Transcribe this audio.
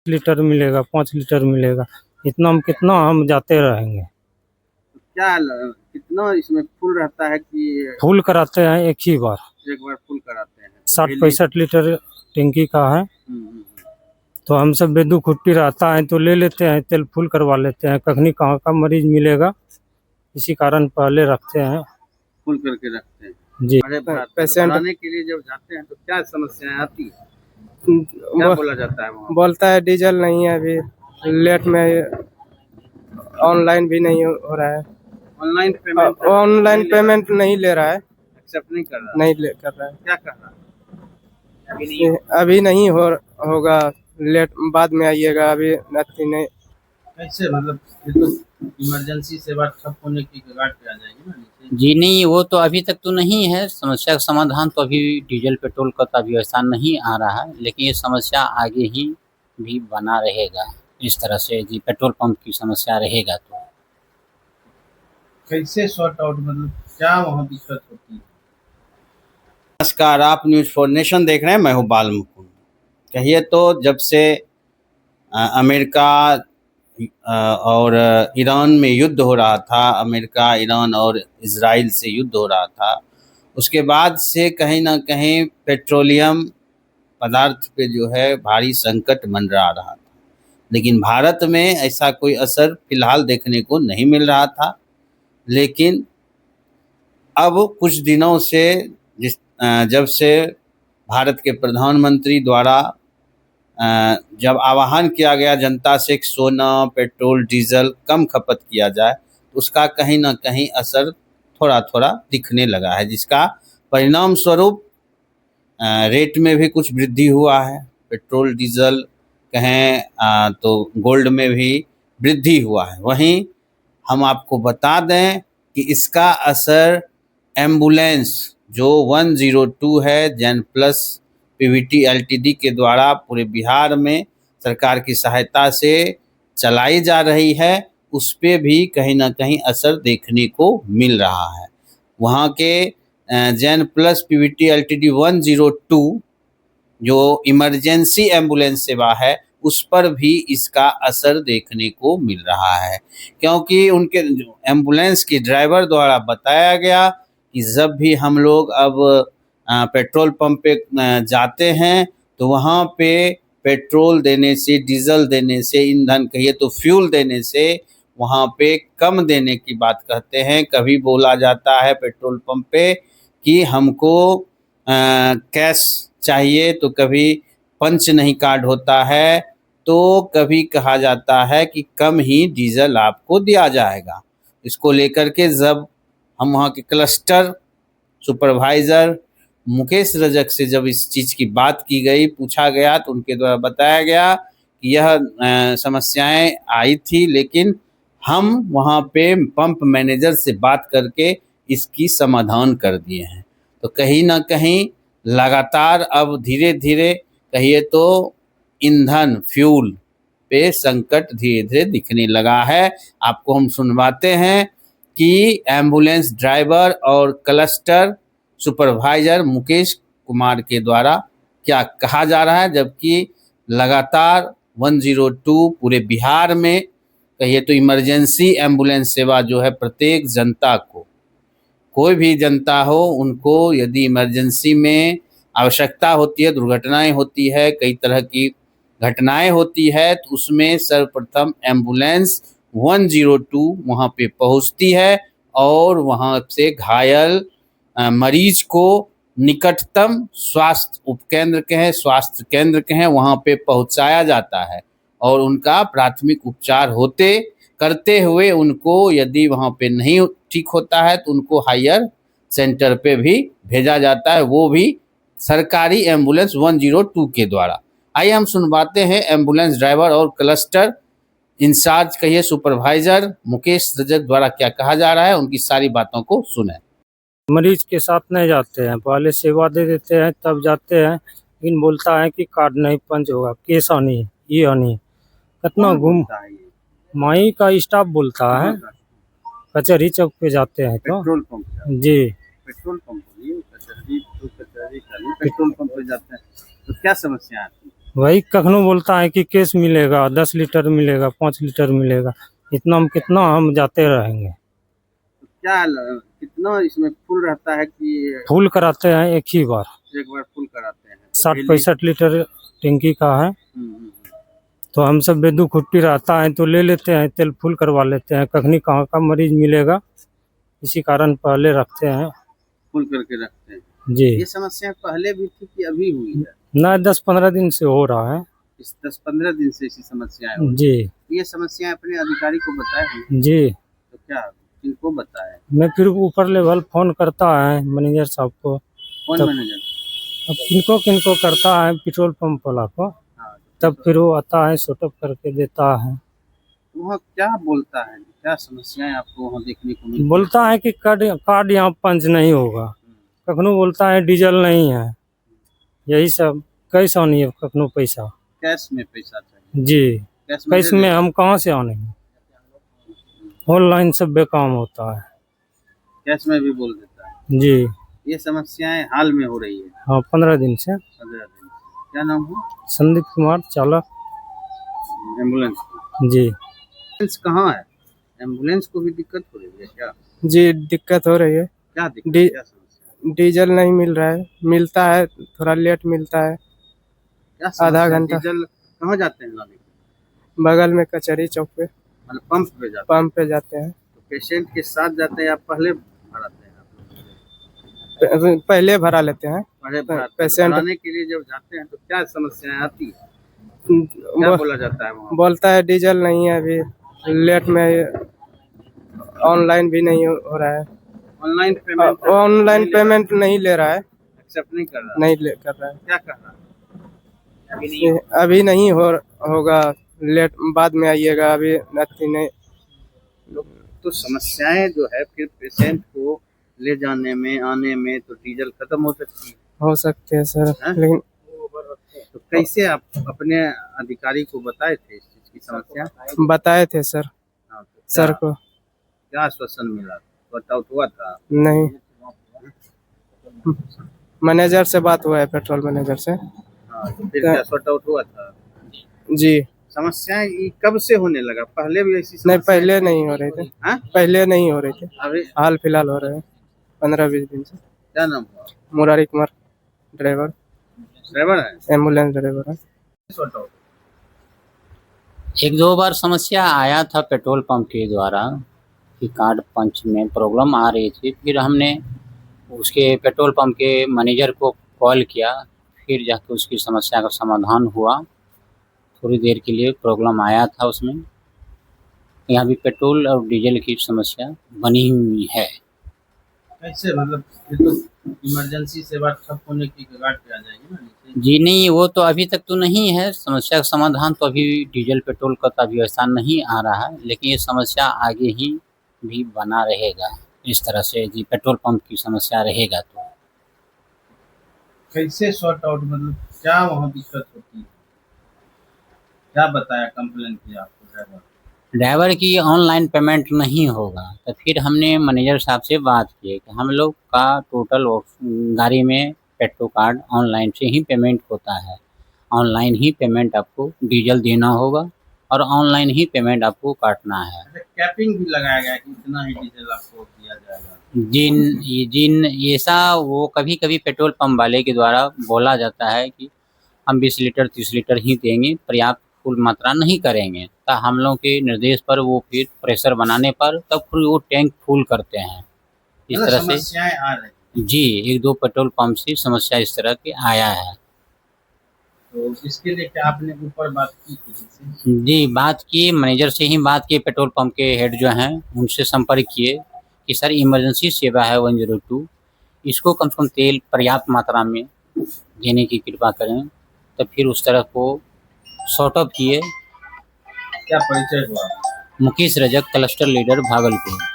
Litre मिलेगा, 5 litre मिलेगा, इतना हम कितना हम जाते रहेंगे। कितना इसमें फुल रहता है कि फुल कराते हैं एक ही बार, एक बार फुल कराते हैं? 60-65 लीटर टंकी का है। तो हम सब बेदू खुट्टी रहता है तो ले लेते हैं, तेल फुल करवा लेते हैं। कखनी कहाँ का मरीज मिलेगा, इसी कारण पहले रखते हैं, फुल करके रखते हैं जी। पेशेंट के लिए जब जाते हैं तो क्या समस्याएं आती है? क्या बोला जाता है वहाँ? बोलता है डीजल नहीं है, अभी लेट में ऑनलाइन भी नहीं हो रहा है। ऑनलाइन पेमेंट नहीं ले रहा है, एक्सेप्ट नहीं कर रहा, कर रहा है। क्या कर रहा है? अभी नहीं होगा, लेट बाद में आइएगा, अभी नहीं। कैसे मतलब ये तो इमरजेंसी सेवा ठप होने की कगार पे आ जाएगी ना नीचे। जी नहीं, वो तो अभी तक तो नहीं है। समस्या का समाधान तो अभी डीजल पेट्रोल का तो अभी ऐसा नहीं आ रहा है, लेकिन ये समस्या आगे ही भी बना रहेगा। इस तरह से जी पेट्रोल पंप की समस्या रहेगा तो कैसे सॉर्ट आउट, मतलब क्या वहाँ दिक्कत होती है? नमस्कार, आप न्यूज़ फॉर नेशन देख रहे हैं, मैं हूँ बाल मुकुंद। कहिए तो जब से अमेरिका और ईरान में युद्ध हो रहा था, अमेरिका ईरान और इजराइल से युद्ध हो रहा था, उसके बाद से कहीं ना कहीं पेट्रोलियम पदार्थ पे जो है भारी संकट मंडरा रहा था। लेकिन भारत में ऐसा कोई असर फिलहाल देखने को नहीं मिल रहा था। लेकिन अब कुछ दिनों से जब से भारत के प्रधानमंत्री द्वारा जब आह्वान किया गया जनता से कि सोना, पेट्रोल, डीजल कम खपत किया जाए, तो उसका कहीं ना कहीं असर थोड़ा थोड़ा दिखने लगा है, जिसका परिणाम स्वरूप रेट में भी कुछ वृद्धि हुआ है। पेट्रोल, डीजल कहें तो गोल्ड में भी वृद्धि हुआ है। वहीं हम आपको बता दें कि इसका असर एम्बुलेंस जो 102 है जैन प्लस पीवीटी एलटीडी के द्वारा पूरे बिहार में सरकार की सहायता से चलाई जा रही है, उस पे भी कहीं ना कहीं असर देखने को मिल रहा है। वहाँ के जैन प्लस पीवीटी एलटीडी 102 जो इमरजेंसी एम्बुलेंस सेवा है, उस पर भी इसका असर देखने को मिल रहा है, क्योंकि उनके एम्बुलेंस के ड्राइवर द्वारा बताया गया कि जब भी हम लोग अब पेट्रोल पंप पे जाते हैं तो वहाँ पे पेट्रोल देने से, डीजल देने से, ईंधन कहिए तो फ्यूल देने से वहाँ पे कम देने की बात कहते हैं। कभी बोला जाता है पेट्रोल पंप पे कि हमको कैश चाहिए, तो कभी पंच नहीं कार्ड होता है, तो कभी कहा जाता है कि कम ही डीजल आपको दिया जाएगा। इसको लेकर के जब हम वहाँ के क्लस्टर सुपरवाइज़र मुकेश रजक से जब इस चीज़ की बात की गई, पूछा गया, तो उनके द्वारा बताया गया कि यह समस्याएं आई थी, लेकिन हम वहाँ पे पंप मैनेजर से बात करके इसकी समाधान कर दिए हैं। तो कहीं ना कहीं लगातार अब धीरे धीरे कहिए तो ईंधन फ्यूल पे संकट धीरे धीरे दिखने लगा है। आपको हम सुनवाते हैं कि एम्बुलेंस ड्राइवर और क्लस्टर सुपरवाइजर मुकेश कुमार के द्वारा क्या कहा जा रहा है, जबकि लगातार 102 पूरे बिहार में कहिए तो इमरजेंसी एम्बुलेंस सेवा जो है प्रत्येक जनता को, कोई भी जनता हो, उनको यदि इमरजेंसी में आवश्यकता होती है, दुर्घटनाएं होती है, कई तरह की घटनाएं होती है, तो उसमें सर्वप्रथम एम्बुलेंस 102 वहाँ पे पहुँचती है और वहाँ से घायल मरीज को निकटतम स्वास्थ्य उपकेंद्र स्वास्थ्य केंद्र वहाँ पे पहुँचाया जाता है और उनका प्राथमिक उपचार करते हुए उनको यदि वहाँ पे नहीं ठीक होता है तो उनको हायर सेंटर पे भी भेजा जाता है, वो भी सरकारी एम्बुलेंस 102 के द्वारा। आइए हम सुनवाते हैं एम्बुलेंस ड्राइवर और क्लस्टर इंचार्ज कहिए सुपरवाइजर मुकेश रजक द्वारा क्या कहा जा रहा है, उनकी सारी बातों को सुने। मरीज के साथ नहीं जाते हैं, पहले सेवा दे देते हैं तब जाते हैं, लेकिन बोलता है कि कार्ड नहीं पंच होगा, केस आनी है, ये आनी है, कितना घूम माई का स्टाफ बोलता है। कचहरी चौक पे जाते हैं तो पेट्रोल पंप जी, पेट्रोल पंप कचहरी का नहीं, पेट्रोल पंप पे जाते हैं तो क्या समस्या आती है? वही कखनो बोलता है कि केस मिलेगा, 10 लीटर मिलेगा, 5 लीटर मिलेगा। इतना हम कितना हम जाते रहेंगे। कितना इसमें फुल रहता है कि फुल कराते हैं एक ही बार, एक बार फुल कराते हैं? 60-65 लीटर टंकी का है। हम्म। तो हम सब बेदू खुट्टी रहता है तो ले लेते हैं, तेल फुल करवा लेते हैं। कखनी कहाँ का मरीज मिलेगा, इसी कारण पहले रखते हैं फुल करके रखते हैं। जी। ये समस्या पहले भी थी कि अभी हुई है? ना 10-15 दिन से हो रहा है इस 10-15 दिन से ऐसी समस्याएं हो रही जी। हैं। ये समस्याएं अपने अधिकारी को बताए हैं? जी तो क्या किनको बताए? मैं फिर ऊपर लेवल फोन करता है मैनेजर साहब को। कौन तब- मैनेजर? अब किनको किनको करता है, पेट्रोल पंप वाला को, हाँ, तब फिर वो आता है, शॉर्टअप करके देता है। वहाँ क्या बोलता है, क्या समस्याएं आपको वहाँ देखने को मिलती बोलता है कि कार्ड यहाँ पंच नहीं होगा, कखनो बोलता है डीजल नहीं है, यही सब। कैसा नहीं है कखनो पैसा कैश में पैसा चाहिए? जी। कैश में कैश में हम कहाँ से आनेंगे, ऑनलाइन सब बेकाम होता है कैश में भी बोल देता है। जी। ये समस्याएं हाल में हो रही है? हाँ 15 दिन से। 15 दिन। क्या नाम है? संदीप कुमार चालक एम्बुलेंस? जी। एम्बुलेंस कहाँ है? एम्बुलेंस को भी दिक्कत हो रही है क्या? जी दिक्कत हो रही है। क्या दिक्कत, डी- क्या समस्या? डीजल नहीं मिल रहा है, मिलता है थोड़ा लेट मिलता है। क्या समस्या? आधा घंटा। डीजल कहाँ जाते हैं लाने? बगल में कचहरी चौक पे, मतलब पंप पे जाते पंप पे जाते हैं। हैं? तो पेशेंट के साथ जाते हैं या पहले भराते हैं आप लोग? पहले भरा लेते हैं। पहले भराते हैं। पेशेंट- भराने के लिए जब जाते हैं तो क्या समस्याएं आती है, क्या वो बोला जाता है वहाँ? बोलता है डीजल नहीं है अभी, लेट में ऑनलाइन भी नहीं हो रहा है। ऑनलाइन पेमेंट ऑनलाइन पेमेंट नहीं ले रहा है, एक्सेप्ट नहीं कर रहा? नहीं ले कर रहा है। क्या कर रहा है? अभी नहीं होगा, लेट बाद में आइएगा, अभी नहीं। तो समस्याएं जो है फिर पेशेंट को ले जाने में आने में तो डीजल खत्म हो सकती है। हो सकते हैं सर, हैं? लेकिन तो कैसे आप अपने अधिकारी को बताए थे इस चीज की समस्या? बताए थे सर, हाँ, तो सर क्या- को क्या आश्वासन मिला? वर्क आउट हुआ था? नहीं। मैनेजर से बात हुआ है, पेट्रोल मैनेजर से। हाँ, तो फिर क्या सॉर्ट आउट हुआ था? जी समस्याएं ये कब से होने लगा? पहले भी ऐसी नहीं, समस्याएं पहले नहीं हो रहे थे। हाँ? पहले नहीं हो रहे थे, अभी हाल फिलहाल हो रहे हैं 15-20 दिन से। क्या नाम हुआ? मुरारी कुमार, ड्राइवर, ड्राइवर है? एम्बुलेंस ड्राइवर है। सॉर्ट आउट 1-2 बार समस्या आया था पेट्रोल पंप के द्वारा कि कार्ड पंच में प्रॉब्लम आ रही थी। फिर हमने उसके पेट्रोल पंप के मैनेजर को कॉल किया, फिर जाके उसकी समस्या का समाधान हुआ। थोड़ी देर के लिए प्रॉब्लम आया था उसमें। यहाँ भी पेट्रोल और डीजल की समस्या बनी हुई है। कैसे, मतलब ये तो इमरजेंसी सेवा ठप होने की कगार पे आ जाएगी ना नीचे। जी नहीं, वो तो अभी तक तो नहीं है समस्या का समाधान, तो अभी डीजल पेट्रोल का तो अभी ऐसा नहीं आ रहा है, लेकिन ये समस्या आगे ही भी बना रहेगा। इस तरह से जी पेट्रोल पंप की समस्या रहेगा तो कैसे सॉर्ट आउट, मतलब क्या वहाँ दिक्कत होती है? क्या बताया, कंप्लेन किया आपको ड्राइवर की ऑनलाइन पेमेंट नहीं होगा। तो फिर हमने मैनेजर साहब से बात की कि हम लोग का टोटल गाड़ी में पेट्रोल कार्ड ऑनलाइन से ही पेमेंट होता है, ऑनलाइन ही पेमेंट आपको डीजल देना होगा और ऑनलाइन ही पेमेंट आपको काटना है। कैपिंग भी लगाया गया कि इतना ही डीजल आपको दिया जाएगा? जिन ऐसा वो कभी कभी पेट्रोल पंप वाले के द्वारा बोला जाता है कि हम 20 लीटर 30 लीटर ही देंगे, पर्याप्त फुल मात्रा नहीं करेंगे। तो हम लोग के निर्देश पर वो फिर प्रेशर बनाने पर तब फिर वो टैंक फुल करते हैं। इस तरह से समस्याएं आ रही जी 1-2 पेट्रोल पंप से समस्या इस तरह की आया है। तो इसके लिए क्या आपने ऊपर बात की थी? जी बात की, मैनेजर से ही बात की, पेट्रोल पंप के हेड जो हैं उनसे संपर्क किए कि सर इमरजेंसी सेवा है 102, इसको कम से कम तेल पर्याप्त मात्रा में देने की कृपा करें। तो फिर उस तरह को सॉर्ट अप किए। क्या परिचय हुआ? Mukesh Rajak, cluster leader, Bhagalpur.